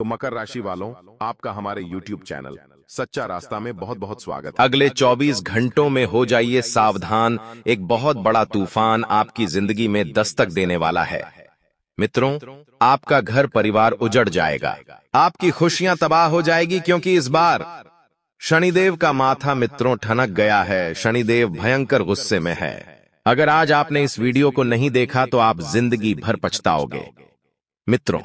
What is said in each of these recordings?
तो मकर राशि वालों, आपका हमारे YouTube चैनल सच्चा रास्ता में बहुत बहुत स्वागत है। अगले 24 घंटों में हो जाइए सावधान, एक बहुत बड़ा तूफान आपकी जिंदगी में दस्तक देने वाला है। मित्रों, आपका घर परिवार उजड़ जाएगा, आपकी खुशियां तबाह हो जाएगी, क्योंकि इस बार शनिदेव का माथा मित्रों ठनक गया है। शनिदेव भयंकर गुस्से में है। अगर आज आपने इस वीडियो को नहीं देखा तो आप जिंदगी भर पछताओगे मित्रों,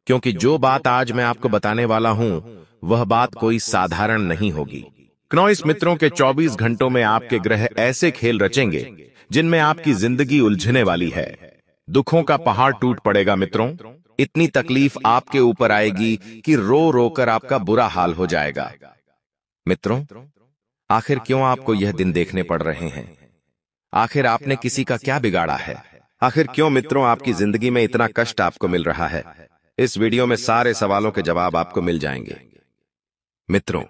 क्योंकि जो बात आज मैं आपको बताने वाला हूं वह बात कोई साधारण नहीं होगी। क्नौइस मित्रों के 24 घंटों में आपके ग्रह ऐसे खेल रचेंगे जिनमें आपकी जिंदगी उलझने वाली है। दुखों का पहाड़ टूट पड़ेगा मित्रों। इतनी तकलीफ आपके ऊपर आएगी कि रो रो कर आपका बुरा हाल हो जाएगा। मित्रों, आखिर क्यों आपको यह दिन देखने पड़ रहे हैं? आखिर आपने किसी का क्या बिगाड़ा है? आखिर क्यों मित्रों आपकी जिंदगी में इतना कष्ट आपको मिल रहा है? इस वीडियो में सारे सवालों के जवाब आपको मिल जाएंगे मित्रों,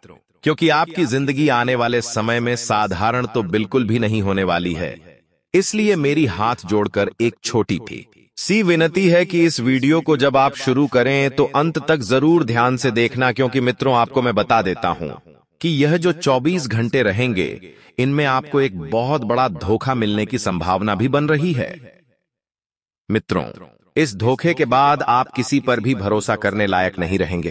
क्योंकि आपकी जिंदगी आने वाले समय में साधारण तो बिल्कुल भी नहीं होने वाली है। इसलिए मेरी हाथ जोड़कर एक छोटी सी विनती है कि इस वीडियो को जब आप शुरू करें तो अंत तक जरूर ध्यान से देखना, क्योंकि मित्रों आपको मैं बता देता हूं कि यह जो 24 घंटे रहेंगे इनमें आपको एक बहुत बड़ा धोखा मिलने की संभावना भी बन रही है। मित्रों, इस धोखे के बाद आप किसी पर भी भरोसा करने लायक नहीं रहेंगे।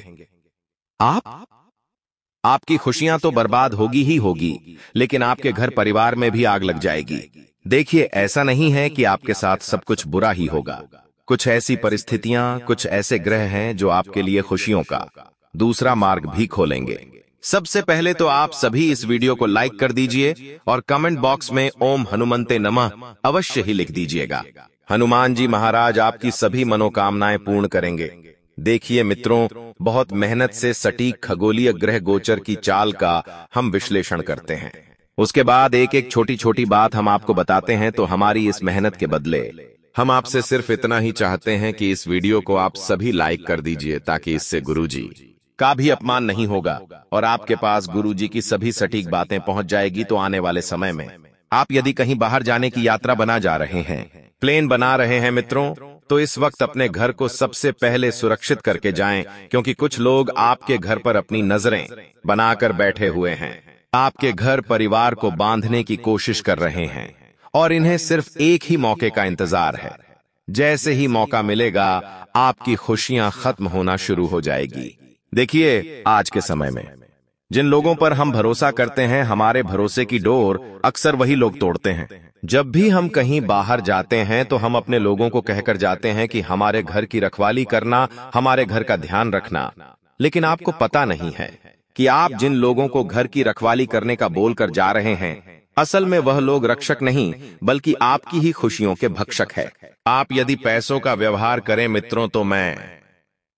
आपकी खुशियां तो बर्बाद होगी ही होगी, लेकिन आपके घर परिवार में भी आग लग जाएगी। देखिए, ऐसा नहीं है कि आपके साथ सब कुछ बुरा ही होगा। कुछ ऐसी परिस्थितियां, कुछ ऐसे ग्रह हैं जो आपके लिए खुशियों का दूसरा मार्ग भी खोलेंगे। सबसे पहले तो आप सभी इस वीडियो को लाइक कर दीजिए और कमेंट बॉक्स में ओम हनुमंते नमः अवश्य ही लिख दीजिएगा। हनुमान जी महाराज आपकी सभी मनोकामनाएं पूर्ण करेंगे। देखिए मित्रों, बहुत मेहनत से सटीक खगोलीय ग्रह गोचर की चाल का हम विश्लेषण करते हैं। उसके बाद एक एक छोटी छोटी बात हम आपको बताते हैं। तो हमारी इस मेहनत के बदले हम आपसे सिर्फ इतना ही चाहते हैं कि इस वीडियो को आप सभी लाइक कर दीजिए, ताकि इससे गुरुजी का भी अपमान नहीं होगा और आपके पास गुरुजी की सभी सटीक बातें पहुंच जाएगी। तो आने वाले समय में आप यदि कहीं बाहर जाने की यात्रा बना जा रहे हैं, प्लेन बना रहे हैं मित्रों, तो इस वक्त अपने घर को सबसे पहले सुरक्षित करके जाएं, क्योंकि कुछ लोग आपके घर पर अपनी नजरें बनाकर बैठे हुए हैं। आपके घर परिवार को बांधने की कोशिश कर रहे हैं और इन्हें सिर्फ एक ही मौके का इंतजार है। जैसे ही मौका मिलेगा आपकी खुशियां खत्म होना शुरू हो जाएगी। देखिए, आज के समय में जिन लोगों पर हम भरोसा करते हैं, हमारे भरोसे की डोर अक्सर वही लोग तोड़ते हैं। जब भी हम कहीं बाहर जाते हैं तो हम अपने लोगों को कहकर जाते हैं कि हमारे घर की रखवाली करना, हमारे घर का ध्यान रखना, लेकिन आपको पता नहीं है कि आप जिन लोगों को घर की रखवाली करने का बोलकर जा रहे हैं, असल में वह लोग रक्षक नहीं बल्कि आपकी ही खुशियों के भक्षक है। आप यदि पैसों का व्यवहार करें मित्रों, तो मैं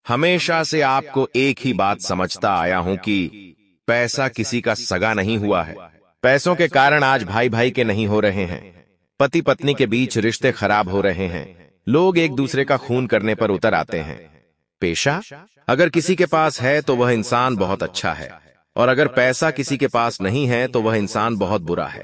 हमेशा से आपको एक ही बात समझता आया हूं कि पैसा किसी का सगा नहीं हुआ है। पैसों के कारण आज भाई भाई के नहीं हो रहे हैं, पति पत्नी के बीच रिश्ते खराब हो रहे हैं, लोग एक दूसरे का खून करने पर उतर आते हैं। पेशा अगर किसी के पास है तो वह इंसान बहुत अच्छा है, और अगर पैसा किसी के पास नहीं है तो वह इंसान बहुत बुरा है।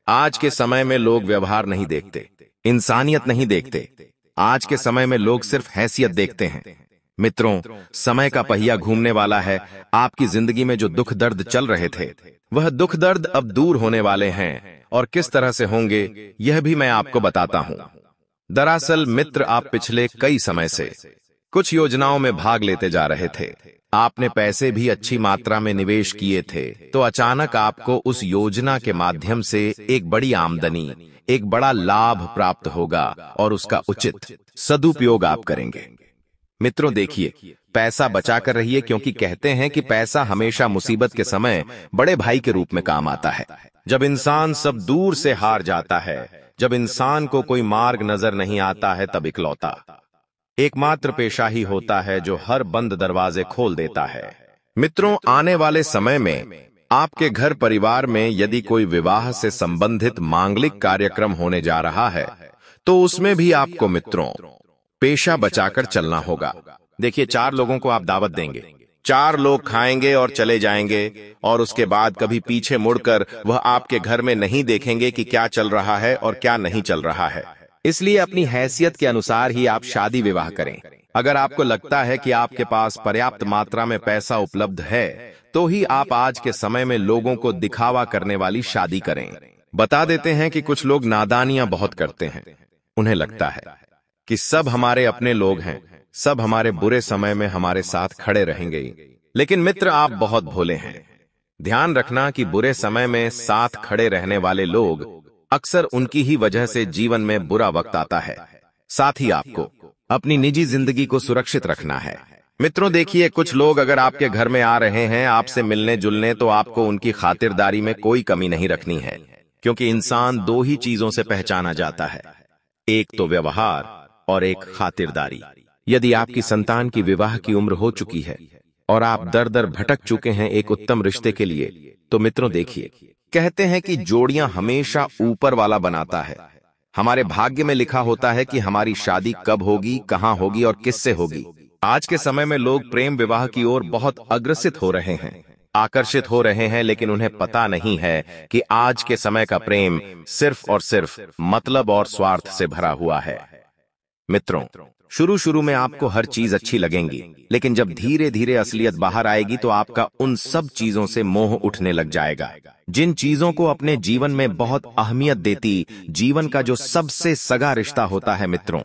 आज के समय में लोग व्यवहार नहीं देखते, इंसानियत नहीं देखते। आज के समय में लोग सिर्फ हैसियत देखते हैं। मित्रों, समय का पहिया घूमने वाला है। आपकी जिंदगी में जो दुख दर्द चल रहे थे, वह दुख दर्द अब दूर होने वाले हैं, और किस तरह से होंगे यह भी मैं आपको बताता हूं। दरअसल मित्र, आप पिछले कई समय से कुछ योजनाओं में भाग लेते जा रहे थे। आपने पैसे भी अच्छी मात्रा में निवेश किए थे, तो अचानक आपको उस योजना के माध्यम से एक बड़ी आमदनी, एक बड़ा लाभ प्राप्त होगा और उसका उचित सदुपयोग आप करेंगे। मित्रों देखिए, पैसा बचा कर रहिए, क्योंकि कहते हैं कि पैसा हमेशा मुसीबत के समय बड़े भाई के रूप में काम आता है। जब इंसान सब दूर से हार जाता है, जब इंसान को कोई मार्ग नजर नहीं आता है, तब इकलौता एकमात्र पेशा ही होता है जो हर बंद दरवाजे खोल देता है। मित्रों, आने वाले समय में आपके घर परिवार में यदि कोई विवाह से संबंधित मांगलिक कार्यक्रम होने जा रहा है, तो उसमें भी आपको मित्रों पेशा बचाकर चलना होगा। देखिए, 4 लोगों को आप दावत देंगे, 4 लोग खाएंगे और चले जाएंगे, और उसके बाद कभी पीछे मुड़कर वह आपके घर में नहीं देखेंगे कि क्या चल रहा है और क्या नहीं चल रहा है। इसलिए अपनी हैसियत के अनुसार ही आप शादी विवाह करें। अगर आपको लगता है कि आपके पास पर्याप्त मात्रा में पैसा उपलब्ध है तो ही आप आज के समय में लोगों को दिखावा करने वाली शादी करें। बता देते हैं कि कुछ लोग नादानियां बहुत करते हैं। उन्हें लगता है कि सब हमारे अपने लोग हैं, सब हमारे बुरे समय में हमारे साथ खड़े रहेंगे। लेकिन मित्र, आप बहुत भोले हैं। ध्यान रखना कि बुरे समय में साथ खड़े रहने वाले लोग अक्सर उनकी ही वजह से जीवन में बुरा वक्त आता है। साथ ही आपको अपनी निजी जिंदगी को सुरक्षित रखना है। मित्रों देखिए, कुछ लोग अगर आपके घर में आ रहे हैं आपसे मिलने जुलने, तो आपको उनकी खातिरदारी में कोई कमी नहीं रखनी है, क्योंकि इंसान दो ही चीजों से पहचाना जाता है, एक तो व्यवहार और एक खातिरदारी। यदि आपकी संतान की विवाह की उम्र हो चुकी है और आप दर दर भटक चुके हैं एक उत्तम रिश्ते के लिए, तो मित्रों देखिए, कहते हैं कि जोड़ियां हमेशा ऊपर वाला बनाता है। हमारे भाग्य में लिखा होता है कि हमारी शादी कब होगी, कहां होगी और किससे होगी। आज के समय में लोग प्रेम विवाह की ओर बहुत अग्रसित हो रहे हैं, आकर्षित हो रहे हैं, लेकिन उन्हें पता नहीं है कि आज के समय का प्रेम सिर्फ और सिर्फ मतलब और स्वार्थ से भरा हुआ है। मित्रों, शुरू शुरू में आपको हर चीज अच्छी लगेंगी, लेकिन जब धीरे धीरे असलियत बाहर आएगी तो आपका उन सब चीजों से मोह उठने लग जाएगा। जिन चीजों को अपने जीवन में बहुत अहमियत देती, जीवन का जो सबसे सगा रिश्ता होता है मित्रों,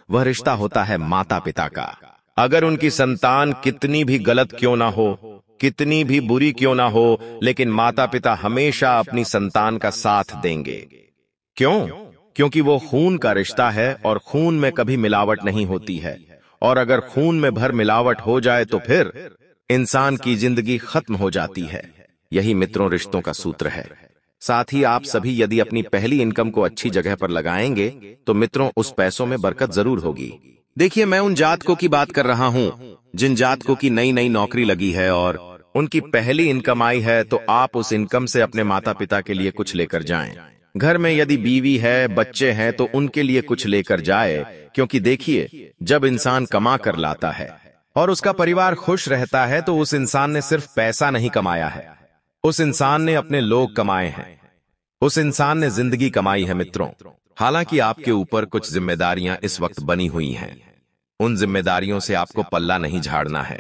वह रिश्ता होता है माता पिता का। अगर उनकी संतान कितनी भी गलत क्यों ना हो, कितनी भी बुरी क्यों ना हो, लेकिन माता पिता हमेशा अपनी संतान का साथ देंगे। क्यों? क्योंकि वो खून का रिश्ता है और खून में कभी मिलावट नहीं होती है, और अगर खून में भर मिलावट हो जाए तो फिर इंसान की जिंदगी खत्म हो जाती है। यही मित्रों रिश्तों का सूत्र है। साथ ही आप सभी यदि अपनी पहली इनकम को अच्छी जगह पर लगाएंगे तो मित्रों उस पैसों में बरकत जरूर होगी। देखिए, मैं उन जातकों की बात कर रहा हूं जिन जातकों की नई नई नौकरी लगी है और उनकी पहली इनकम आई है, तो आप उस इनकम से अपने माता पिता के लिए कुछ लेकर जाएं। घर में यदि बीवी है, बच्चे हैं, तो उनके लिए कुछ लेकर जाए, क्योंकि देखिए, जब इंसान कमा कर लाता है और उसका परिवार खुश रहता है तो उस इंसान ने सिर्फ पैसा नहीं कमाया है, उस इंसान ने अपने लोग कमाए हैं, उस इंसान ने जिंदगी कमाई है। मित्रों, हालांकि आपके ऊपर कुछ जिम्मेदारियां इस वक्त बनी हुई हैं, उन जिम्मेदारियों से आपको पल्ला नहीं झाड़ना है।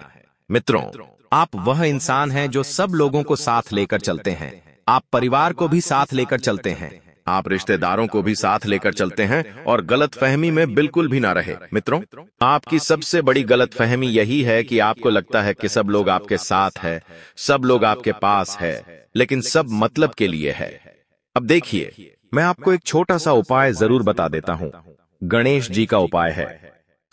मित्रों, आप वह इंसान हैं जो सब लोगों को साथ लेकर चलते हैं। आप परिवार को भी साथ लेकर चलते हैं, आप रिश्तेदारों को भी साथ लेकर चलते हैं, और गलतफहमी में बिल्कुल भी ना रहे। मित्रों, आपकी सबसे बड़ी गलतफहमी यही है कि आपको लगता है कि सब लोग आपके साथ है, सब लोग आपके पास है, लेकिन सब मतलब के लिए है। अब देखिए, मैं आपको एक छोटा सा उपाय जरूर बता देता हूं। गणेश जी का उपाय है,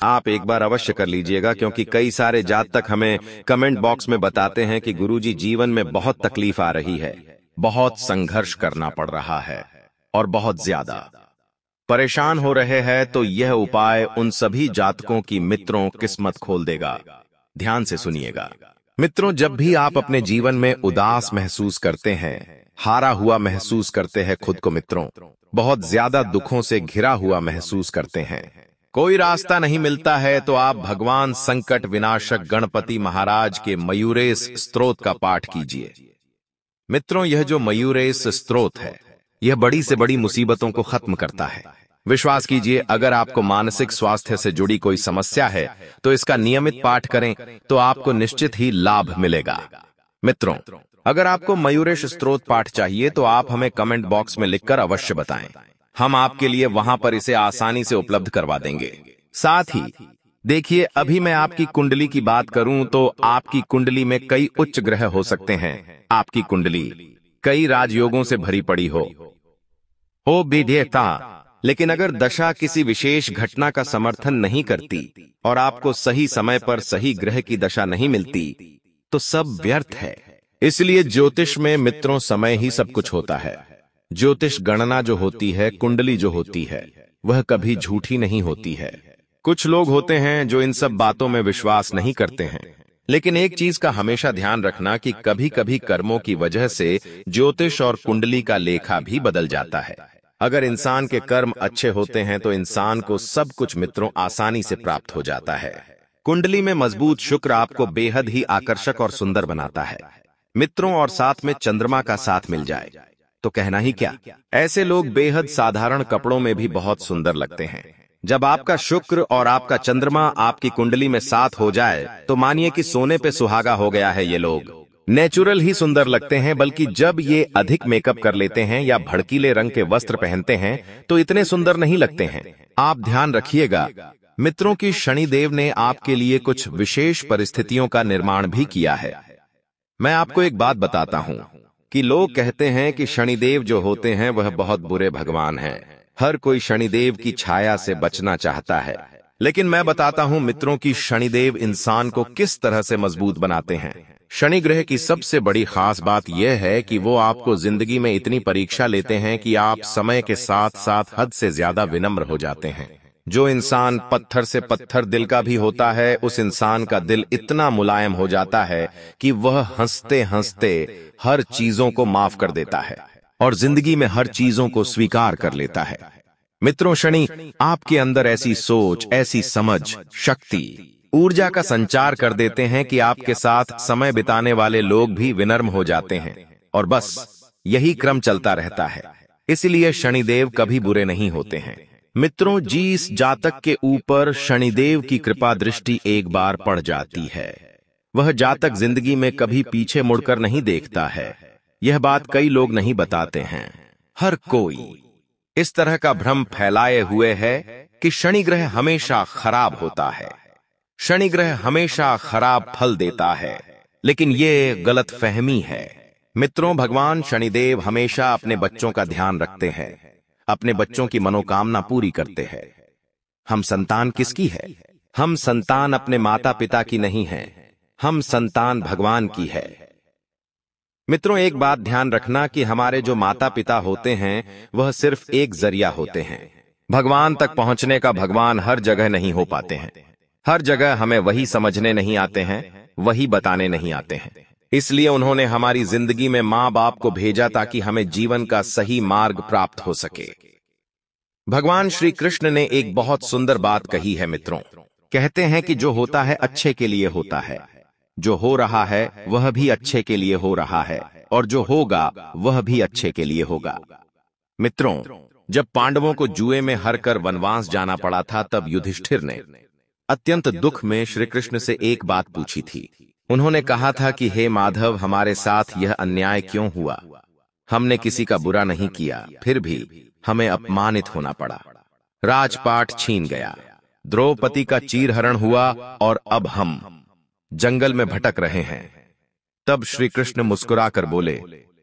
आप एक बार अवश्य कर लीजिएगा, क्योंकि कई सारे जातक हमें कमेंट बॉक्स में बताते हैं कि गुरुजी जीवन में बहुत तकलीफ आ रही है, बहुत संघर्ष करना पड़ रहा है और बहुत ज्यादा परेशान हो रहे हैं। तो यह उपाय उन सभी जातकों की मित्रों किस्मत खोल देगा। ध्यान से सुनिएगा। मित्रों, जब भी आप अपने जीवन में उदास महसूस करते हैं, हारा हुआ महसूस करते हैं खुद को, मित्रों बहुत ज्यादा दुखों से घिरा हुआ महसूस करते हैं, कोई रास्ता नहीं मिलता है, तो आप भगवान संकट विनाशक गणपति महाराज के मयूरेश स्तोत्र का पाठ कीजिए। मित्रों, यह जो मयूरेश स्तोत्र है, यह बड़ी से बड़ी मुसीबतों को खत्म करता है। विश्वास कीजिए, अगर आपको मानसिक स्वास्थ्य से जुड़ी कोई समस्या है तो इसका नियमित पाठ करें तो आपको निश्चित ही लाभ मिलेगा। मित्रों, अगर आपको मयूरेश स्तोत्र पाठ चाहिए तो आप हमें कमेंट बॉक्स में लिखकर अवश्य बताएं, हम आपके लिए वहां पर इसे आसानी से उपलब्ध करवा देंगे। साथ ही देखिए, अभी मैं आपकी कुंडली की बात करूं तो आपकी कुंडली में कई उच्च ग्रह हो सकते हैं। आपकी कुंडली कई राजयोगों से भरी पड़ी हो विधेयता, लेकिन अगर दशा किसी विशेष घटना का समर्थन नहीं करती और आपको सही समय पर सही ग्रह की दशा नहीं मिलती तो सब व्यर्थ है। इसलिए ज्योतिष में मित्रों समय ही सब कुछ होता है। ज्योतिष गणना जो होती है, कुंडली जो होती है, वह कभी झूठी नहीं होती है। कुछ लोग होते हैं जो इन सब बातों में विश्वास नहीं करते हैं, लेकिन एक चीज का हमेशा ध्यान रखना कि कभी कभी कर्मों की वजह से ज्योतिष और कुंडली का लेखा भी बदल जाता है। अगर इंसान के कर्म अच्छे होते हैं तो इंसान को सब कुछ मित्रों आसानी से प्राप्त हो जाता है। कुंडली में मजबूत शुक्र आपको बेहद ही आकर्षक और सुंदर बनाता है मित्रों, और साथ में चंद्रमा का साथ मिल जाए तो कहना ही क्या। ऐसे लोग बेहद साधारण कपड़ों में भी बहुत सुंदर लगते हैं। जब आपका शुक्र और आपका चंद्रमा आपकी कुंडली में साथ हो जाए तो मानिए कि सोने पे सुहागा हो गया है। ये लोग नेचुरल ही सुंदर लगते हैं, बल्कि जब ये अधिक मेकअप कर लेते हैं या भड़कीले रंग के वस्त्र पहनते हैं तो इतने सुंदर नहीं लगते हैं। आप ध्यान रखिएगा मित्रों की शनिदेव ने आपके लिए कुछ विशेष परिस्थितियों का निर्माण भी किया है। मैं आपको एक बात बताता हूं कि लोग कहते हैं कि शनिदेव जो होते हैं वह बहुत बुरे भगवान हैं। हर कोई शनिदेव की छाया से बचना चाहता है, लेकिन मैं बताता हूं मित्रों की शनिदेव इंसान को किस तरह से मजबूत बनाते हैं। शनि ग्रह की सबसे बड़ी खास बात यह है कि वो आपको जिंदगी में इतनी परीक्षा लेते हैं कि आप समय के साथ साथ हद से ज्यादा विनम्र हो जाते हैं। जो इंसान पत्थर से पत्थर दिल का भी होता है, उस इंसान का दिल इतना मुलायम हो जाता है कि वह हंसते हंसते हर चीजों को माफ कर देता है और जिंदगी में हर चीजों को स्वीकार कर लेता है। मित्रों, शनि आपके अंदर ऐसी सोच, ऐसी समझ, शक्ति, ऊर्जा का संचार कर देते हैं कि आपके साथ समय बिताने वाले लोग भी विनम्र हो जाते हैं और बस यही क्रम चलता रहता है। इसलिए शनिदेव कभी बुरे नहीं होते हैं। मित्रों, जिस जातक के ऊपर शनिदेव की कृपा दृष्टि एक बार पड़ जाती है, वह जातक जिंदगी में कभी पीछे मुड़कर नहीं देखता है। यह बात कई लोग नहीं बताते हैं। हर कोई इस तरह का भ्रम फैलाए हुए है कि शनि ग्रह हमेशा खराब होता है, शनि ग्रह हमेशा खराब फल देता है, लेकिन ये गलत फहमी है। मित्रों, भगवान शनिदेव हमेशा अपने बच्चों का ध्यान रखते हैं, अपने बच्चों की मनोकामना पूरी करते हैं। हम संतान किसकी है? हम संतान अपने माता पिता की नहीं है, हम संतान भगवान की है। मित्रों, एक बात ध्यान रखना कि हमारे जो माता पिता होते हैं वह सिर्फ एक जरिया होते हैं। भगवान तक पहुंचने का भगवान हर जगह नहीं हो पाते हैं। हर जगह हमें वही समझने नहीं आते हैं, वही बताने नहीं आते हैं। इसलिए उन्होंने हमारी जिंदगी में माँ बाप को भेजा ताकि हमें जीवन का सही मार्ग प्राप्त हो सके। भगवान श्री कृष्ण ने एक बहुत सुंदर बात कही है मित्रों। कहते हैं कि जो होता है अच्छे के लिए होता है, जो हो रहा है वह भी अच्छे के लिए हो रहा है, और जो होगा वह भी अच्छे के लिए होगा। मित्रों, जब पांडवों को जुए में हारकर वनवास जाना पड़ा था, तब युधिष्ठिर ने अत्यंत दुख में श्री कृष्ण से एक बात पूछी थी। उन्होंने कहा था कि हे माधव, हमारे साथ यह अन्याय क्यों हुआ? हमने किसी का बुरा नहीं किया, फिर भी हमें अपमानित होना पड़ा। राजपाट छीन गया, द्रौपदी का चीरहरण हुआ और अब हम जंगल में भटक रहे हैं। तब श्री कृष्ण मुस्कुराकर बोले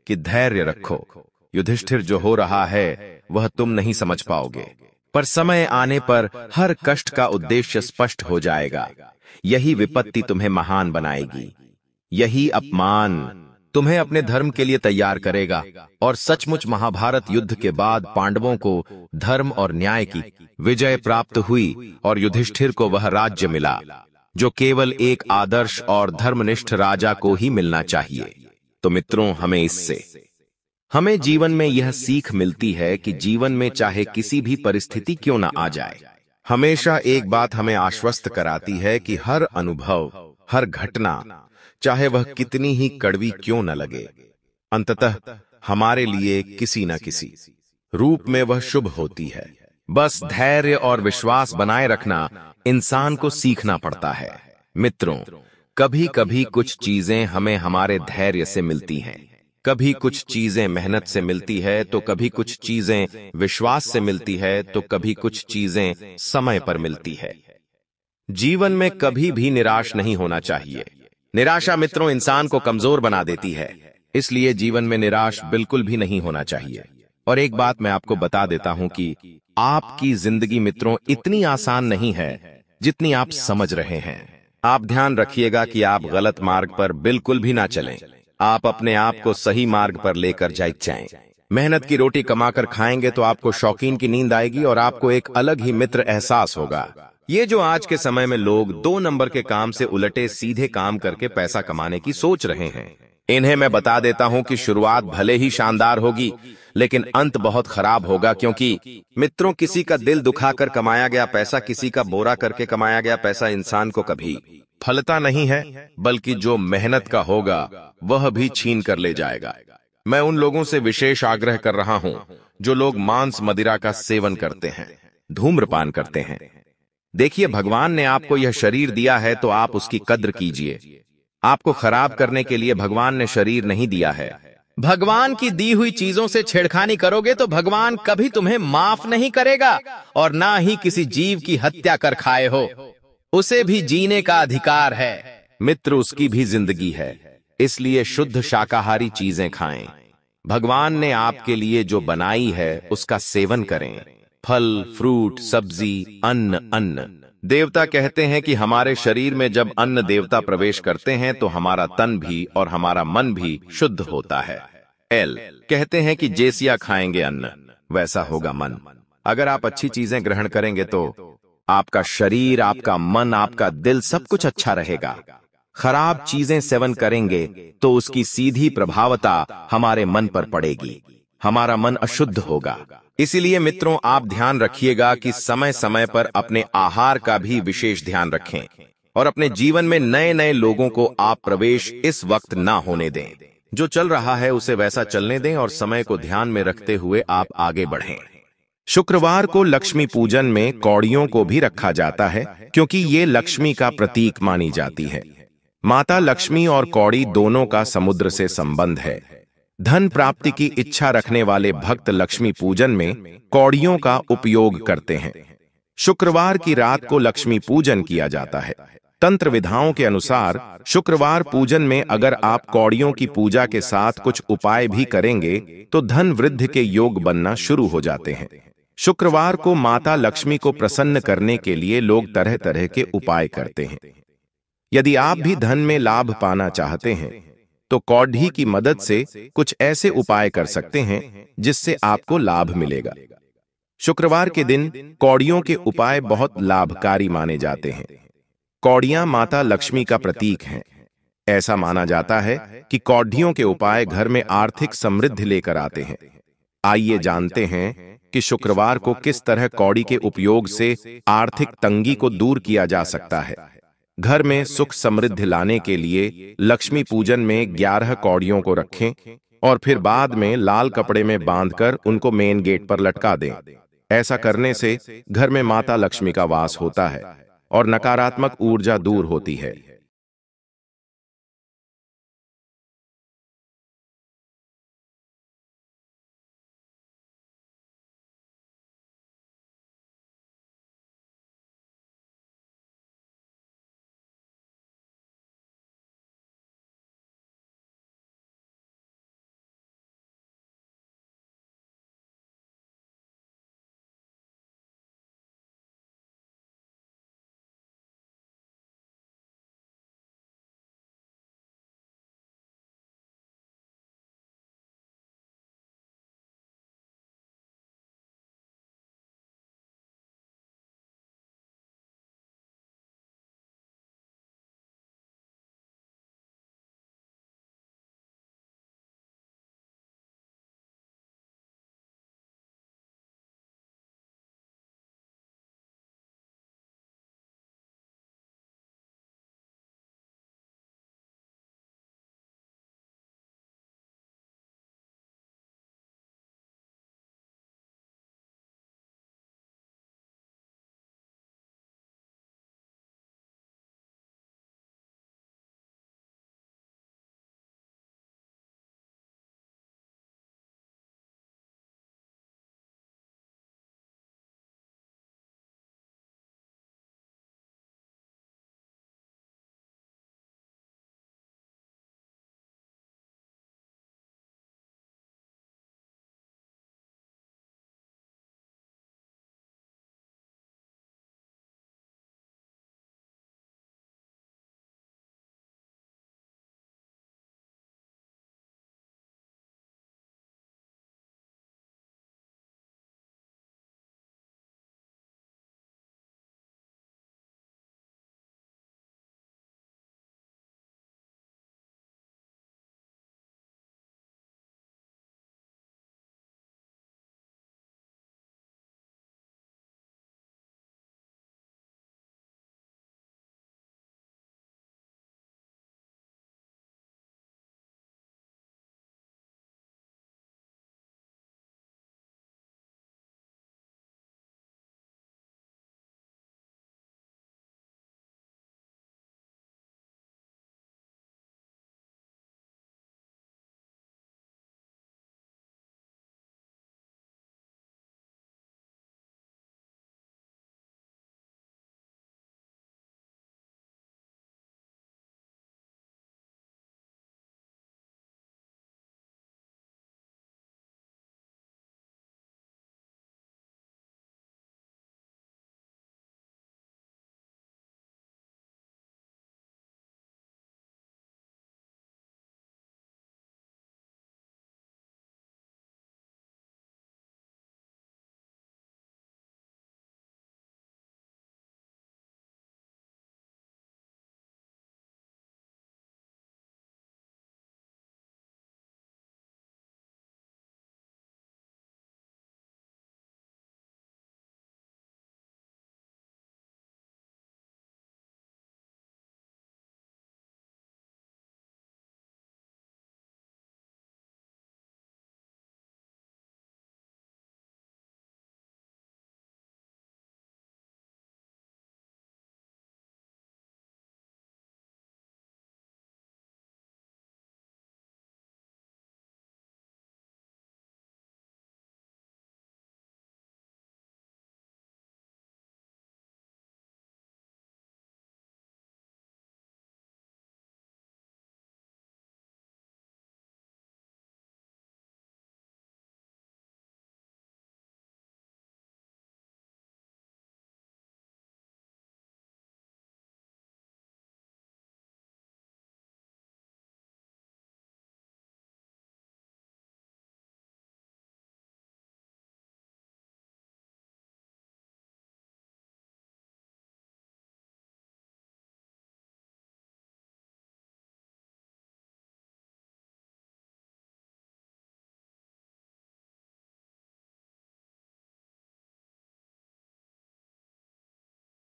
कि धैर्य रखो युधिष्ठिर, जो हो रहा है वह तुम नहीं समझ पाओगे, पर समय आने पर हर कष्ट का उद्देश्य स्पष्ट हो जाएगा। यही विपत्ति तुम्हें महान बनाएगी, यही अपमान तुम्हें अपने धर्म के लिए तैयार करेगा। और सचमुच महाभारत युद्ध के बाद पांडवों को धर्म और न्याय की विजय प्राप्त हुई और युधिष्ठिर को वह राज्य मिला जो केवल एक आदर्श और धर्मनिष्ठ राजा को ही मिलना चाहिए। तो मित्रों, हमें जीवन में यह सीख मिलती है कि जीवन में चाहे किसी भी परिस्थिति क्यों ना आ जाए, हमेशा एक बात हमें आश्वस्त कराती है कि हर अनुभव, हर घटना, चाहे वह कितनी ही कड़वी क्यों न लगे, अंततः हमारे लिए किसी न किसी रूप में वह शुभ होती है। बस धैर्य और विश्वास बनाए रखना इंसान को सीखना पड़ता है। मित्रों, कभी कभी कुछ चीजें हमें हमारे धैर्य से मिलती हैं, कभी कुछ चीजें मेहनत से मिलती है, तो कभी कुछ चीजें विश्वास से मिलती है, तो कभी कुछ चीजें समय पर मिलती है। जीवन में कभी भी निराश नहीं होना चाहिए। निराशा मित्रों इंसान को कमजोर बना देती है, इसलिए जीवन में निराश बिल्कुल भी नहीं होना चाहिए। और एक बात मैं आपको बता देता हूं कि आपकी जिंदगी मित्रों इतनी आसान नहीं है जितनी आप समझ रहे हैं। आप ध्यान रखिएगा कि आप गलत मार्ग पर बिल्कुल भी ना चलें। आप अपने आप को सही मार्ग पर लेकर जाएं। मेहनत की रोटी कमाकर खाएंगे तो आपको शौकीन की नींद आएगी और आपको एक अलग ही मित्र एहसास होगा। ये जो आज के समय में लोग 2 नंबर के काम से उलटे सीधे काम करके पैसा कमाने की सोच रहे हैं, इन्हें मैं बता देता हूं कि शुरुआत भले ही शानदार होगी, लेकिन अंत बहुत खराब होगा। क्योंकि मित्रों, किसी का दिल दुखाकर कमाया गया पैसा, किसी का बोरा करके कमाया गया पैसा इंसान को कभी फलता नहीं है, बल्कि जो मेहनत का होगा वह भी छीन कर ले जाएगा। मैं उन लोगों से विशेष आग्रह कर रहा हूं जो लोग मांस मदिरा का सेवन करते हैं, धूम्रपान करते हैं। देखिए, भगवान ने आपको यह शरीर दिया है तो आप उसकी कद्र कीजिए। आपको खराब करने के लिए भगवान ने शरीर नहीं दिया है। भगवान की दी हुई चीजों से छेड़खानी करोगे तो भगवान कभी तुम्हें माफ नहीं करेगा, और ना ही किसी जीव की हत्या कर खाए हो। उसे भी जीने का अधिकार है मित्र, उसकी भी जिंदगी है। इसलिए शुद्ध शाकाहारी चीजें खाएं। भगवान ने आपके लिए जो बनाई है उसका सेवन करें। फल, फ्रूट, सब्जी, अन्न। देवता कहते हैं कि हमारे शरीर में जब अन्न देवता प्रवेश करते हैं तो हमारा तन भी और हमारा मन भी शुद्ध होता है। एल कहते हैं कि जैसिया खाएंगे अन्न वैसा होगा मन। अगर आप अच्छी चीजें ग्रहण करेंगे तो आपका शरीर, आपका मन, आपका दिल सब कुछ अच्छा रहेगा। खराब चीजें सेवन करेंगे तो उसकी सीधी प्रभावता हमारे मन पर पड़ेगी, हमारा मन अशुद्ध होगा। इसीलिए मित्रों, आप ध्यान रखिएगा कि समय समय पर अपने आहार का भी विशेष ध्यान रखें, और अपने जीवन में नए नए लोगों को आप प्रवेश इस वक्त ना होने दें। जो चल रहा है उसे वैसा चलने दें और समय को ध्यान में रखते हुए आप आगे बढ़ें। शुक्रवार को लक्ष्मी पूजन में कौड़ियों को भी रखा जाता है, क्योंकि ये लक्ष्मी का प्रतीक मानी जाती है। माता लक्ष्मी और कौड़ी दोनों का समुद्र से संबंध है। धन प्राप्ति की इच्छा रखने वाले भक्त लक्ष्मी पूजन में कौड़ियों का उपयोग करते हैं। शुक्रवार की रात को लक्ष्मी पूजन किया जाता है। तंत्र विधाओं के अनुसार शुक्रवार पूजन में अगर आप कौड़ियों की पूजा के साथ कुछ उपाय भी करेंगे तो धन वृद्धि के योग बनना शुरू हो जाते हैं। शुक्रवार को माता लक्ष्मी को प्रसन्न करने के लिए लोग तरह तरह के उपाय करते हैं। यदि आप भी धन में लाभ पाना चाहते हैं तो कौड़ी की मदद से कुछ ऐसे उपाय कर सकते हैं जिससे आपको लाभ मिलेगा। शुक्रवार के दिन कौड़ियों के उपाय बहुत लाभकारी माने जाते हैं। कौड़ियां माता लक्ष्मी का प्रतीक हैं। ऐसा माना जाता है कि कौड़ियों के उपाय घर में आर्थिक समृद्धि लेकर आते हैं। आइए जानते हैं कि शुक्रवार को किस तरह कौड़ी के उपयोग से आर्थिक तंगी को दूर किया जा सकता है। घर में सुख समृद्धि लाने के लिए लक्ष्मी पूजन में 11 कौड़ियों को रखें और फिर बाद में लाल कपड़े में बांधकर उनको मेन गेट पर लटका दें। ऐसा करने से घर में माता लक्ष्मी का वास होता है और नकारात्मक ऊर्जा दूर होती है।